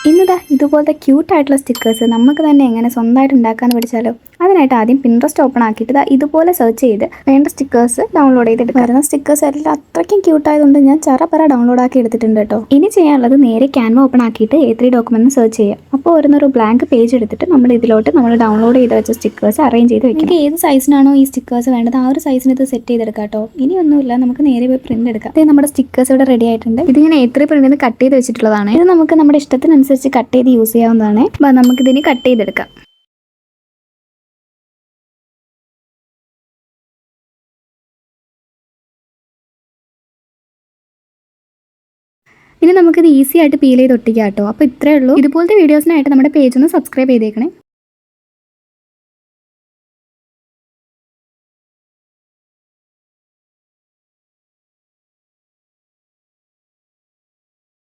ഇന്നിതാ ഇതുപോലത്തെ ക്യൂട്ടായിട്ടുള്ള സ്റ്റിക്കേഴ്സ് നമുക്ക് തന്നെ എങ്ങനെ സ്വന്തമായിട്ട് ഉണ്ടാക്കാമെന്ന് പഠിച്ചാലോ. അതിനായിട്ട് ആദ്യം പിൻട്രസ്റ്റ് ഓപ്പൺ ആക്കിയിട്ട് ഇതുപോലെ സെർച്ച് ചെയ്ത് വേണ്ട സ്റ്റിക്കേഴ്സ് ഡൗൺലോഡ് ചെയ്തെടുക്കുക. വരുന്ന സ്റ്റിക്കേഴ്സ് എല്ലാം അത്രയ്ക്കും ക്യൂട്ടായതുകൊണ്ട് ഞാൻ ചറപ്പറ ഡൗൺലോഡ് ആക്കി എടുത്തിട്ടുണ്ട് കേട്ടോ. ഇനി ചെയ്യാനുള്ളത് നേരെ ക്യാൻവ ഓപ്പൺ ആക്കിയിട്ട് A3 ഡോക്യുമെന്റ് സെർച്ച് ചെയ്യാം. അപ്പോൾ ഒരു ബ്ലാങ്ക് പേജ് എടുത്തിട്ട് നമ്മൾ ഇതിലോട്ട് നമ്മൾ ഡൗൺലോഡ് ചെയ്ത് വെച്ച സ്റ്റിക്കേഴ്സ് അറേഞ്ച് ചെയ്ത് വെക്കും. നിങ്ങൾക്ക് ഏത് സൈസിനാണോ ഈ സ്റ്റിക്കേഴ്സ് വേണ്ടത് ആ ഒരു സൈസിന് ഇത് സെറ്റ് ചെയ്തെടുക്കാം കേട്ടോ. ഇനിയൊന്നുമില്ല, നമുക്ക് നേരെ പോയി പ്രിന്റ് എടുക്കാം. ഇത് നമ്മുടെ സ്റ്റിക്കേഴ്സ് ഇവിടെ റെഡി ആയിട്ടുണ്ട്. ഇത് ഞാൻ A3 പ്രിന്റിൽ കട്ട് ചെയ്ത് വെച്ചിട്ടുള്ളതാണ്. ഇത് നമുക്ക് നമ്മുടെ ഇഷ്ടത്തിനനുസരിച്ച് കട്ട് ചെയ്ത് യൂസ് ചെയ്യാവുന്നതാണ്. നമുക്കിതിന് കട്ട് ചെയ്തെടുക്കാം. ഇനി നമുക്കിത് ഈസി ആയിട്ട് പീൽ ചെയ്ത് ഒട്ടിക്കാം കേട്ടോ. അപ്പോൾ ഇത്രയേ ഉള്ളൂ. ഇതുപോലത്തെ വീഡിയോസിനായിട്ട് നമ്മുടെ പേജ് ഒന്ന് സബ്സ്ക്രൈബ് ചെയ്തേക്കണേ.